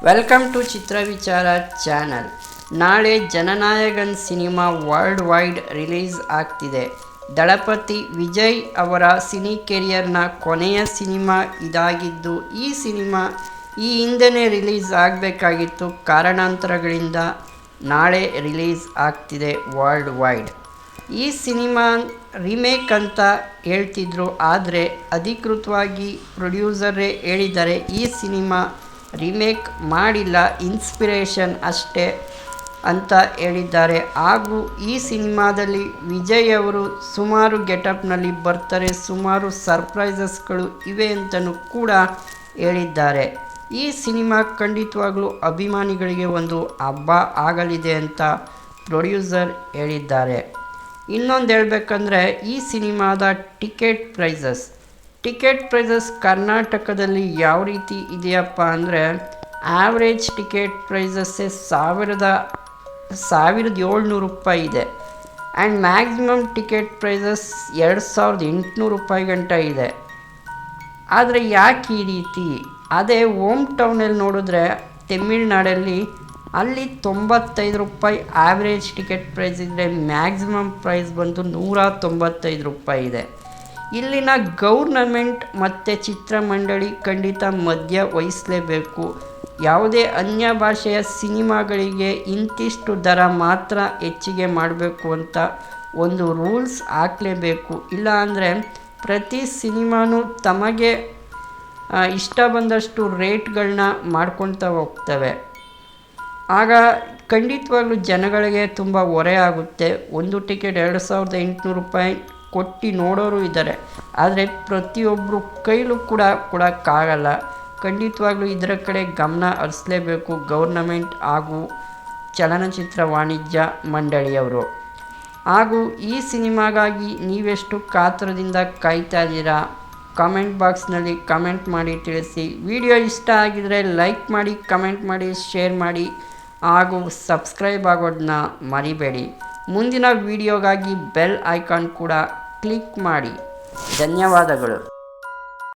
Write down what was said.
Welcome to ಚಿತ್ರ ವಿಚಾರ channel. ನಾಳೆ ಜನನಾಯಕನ್ cinema world wide release ಆಗ್ತಿದೆ. ದಳಪತಿ ವಿಜಯ್ ಅವರ ಸಿನಿ ಕೆರಿಯರ್ನ ಕೊನೆಯ ಸಿನಿಮಾ ಇದಾಗಿದ್ದು, ಈ ಸಿನಿಮಾ ಈ ಹಿಂದೆನೇ ರಿಲೀಸ್ ಆಗಬೇಕಾಗಿತ್ತು. ಕಾರಣಾಂತರಗಳಿಂದ ನಾಳೆ ರಿಲೀಸ್ ಆಗ್ತಿದೆ ವರ್ಲ್ಡ್ ವೈಡ್. ಈ ಸಿನಿಮಾ ರೀಮೇಕ್ ಅಂತ ಹೇಳ್ತಿದ್ರು, ಆದರೆ ಅಧಿಕೃತವಾಗಿ ಪ್ರೊಡ್ಯೂಸರೇ ಹೇಳಿದ್ದಾರೆ ಈ ಸಿನಿಮಾ ರೀಮೇಕ್ ಮಾಡಿಲ್ಲ, ಇನ್ಸ್ಪಿರೇಷನ್ ಅಷ್ಟೇ ಅಂತ ಹೇಳಿದ್ದಾರೆ. ಹಾಗೂ ಈ ಸಿನಿಮಾದಲ್ಲಿ ವಿಜಯ್ ಅವರು ಸುಮಾರು ಗೆಟಪ್ನಲ್ಲಿ ಬರ್ತಾರೆ, ಸುಮಾರು ಸರ್ಪ್ರೈಸಸ್ಗಳು ಇವೆ ಅಂತಲೂ ಕೂಡ ಹೇಳಿದ್ದಾರೆ. ಈ ಸಿನಿಮಾ ಖಂಡಿತವಾಗ್ಲೂ ಅಭಿಮಾನಿಗಳಿಗೆ ಒಂದು ಹಬ್ಬ ಆಗಲಿದೆ ಅಂತ ಪ್ರೊಡ್ಯೂಸರ್ ಹೇಳಿದ್ದಾರೆ. ಇನ್ನೊಂದು ಹೇಳಬೇಕಂದ್ರೆ, ಈ ಸಿನಿಮಾದ ಟಿಕೆಟ್ ಪ್ರೈಸಸ್ ಕರ್ನಾಟಕದಲ್ಲಿ ಯಾವ ರೀತಿ ಇದೆಯಪ್ಪ ಅಂದರೆ, ಆವ್ರೇಜ್ ಟಿಕೆಟ್ ಪ್ರೈಸಸ್ಸೇ 1700 ರೂಪಾಯಿ ಇದೆ. ಆ್ಯಂಡ್ ಮ್ಯಾಕ್ಸಿಮಮ್ ಟಿಕೆಟ್ ಪ್ರೈಸಸ್ 2800 ರೂಪಾಯಿ ಗಂಟ ಇದೆ. ಆದರೆ ಯಾಕೆ ಈ ರೀತಿ? ಅದೇ ಹೋಮ್ ಟೌನಲ್ಲಿ ನೋಡಿದ್ರೆ ತಮಿಳ್ನಾಡಲ್ಲಿ ಅಲ್ಲಿ 95 ರೂಪಾಯಿ ಆವ್ರೇಜ್ ಟಿಕೆಟ್ ಪ್ರೈಸ್ ಇದ್ದರೆ, ಮ್ಯಾಕ್ಸಿಮಮ್ ಪ್ರೈಸ್ ಬಂದು 195 ರೂಪಾಯಿ ಇದೆ. ಇಲ್ಲಿನ ಗೌರ್ನಮೆಂಟ್ ಮತ್ತು ಚಿತ್ರಮಂಡಳಿ ಖಂಡಿತ ಮಧ್ಯ ವಹಿಸಲೇಬೇಕು. ಯಾವುದೇ ಅನ್ಯ ಭಾಷೆಯ ಸಿನಿಮಾಗಳಿಗೆ ಇಂತಿಷ್ಟು ದರ ಮಾತ್ರ ಹೆಚ್ಚಿಗೆ ಮಾಡಬೇಕು ಅಂತ ಒಂದು ರೂಲ್ಸ್ ಹಾಕಲೇಬೇಕು. ಇಲ್ಲ ಅಂದರೆ ಪ್ರತಿ ಸಿನಿಮಾನೂ ತಮಗೆ ಇಷ್ಟ ಬಂದಷ್ಟು ರೇಟ್ಗಳನ್ನ ಮಾಡ್ಕೊಳ್ತಾ ಹೋಗ್ತವೆ. ಆಗ ಖಂಡಿತವಾಗ್ಲೂ ಜನಗಳಿಗೆ ತುಂಬ ಹೊರೆ ಆಗುತ್ತೆ. ಒಂದು ಟಿಕೆಟ್ 2800 ರೂಪಾಯಿ ಕೊಟ್ಟು ನೋಡೋರು ಇದ್ದಾರೆ, ಆದರೆ ಪ್ರತಿಯೊಬ್ಬರು ಕೈಲೂ ಕೂಡ ಕೊಡೋಕ್ಕಾಗಲ್ಲ. ಖಂಡಿತವಾಗ್ಲೂ ಇದರ ಕಡೆ ಗಮನ ಹರಿಸಲೇಬೇಕು ಗೌರ್ನಮೆಂಟ್ ಹಾಗೂ ಚಲನಚಿತ್ರ ವಾಣಿಜ್ಯ ಮಂಡಳಿಯವರು. ಹಾಗೂ ಈ ಸಿನಿಮಾಗಾಗಿ ನೀವೆಷ್ಟು ಕಾತರದಿಂದ ಕಾಯ್ತಾ ಇದ್ದೀರಾ? ಕಾಮೆಂಟ್ ಬಾಕ್ಸ್ನಲ್ಲಿ ಕಮೆಂಟ್ ಮಾಡಿ ತಿಳಿಸಿ. ವಿಡಿಯೋ ಇಷ್ಟ ಆಗಿದರೆ ಲೈಕ್ ಮಾಡಿ, ಕಮೆಂಟ್ ಮಾಡಿ, ಶೇರ್ ಮಾಡಿ ಹಾಗೂ ಸಬ್ಸ್ಕ್ರೈಬ್ ಆಗೋದನ್ನ ಮರಿಬೇಡಿ. ಮುಂದಿನ ವಿಡಿಯೋಗಾಗಿ ಬೆಲ್ ಐಕಾನ್ ಕೂಡ ಕ್ಲಿಕ್ ಮಾಡಿ. ಧನ್ಯವಾದಗಳು.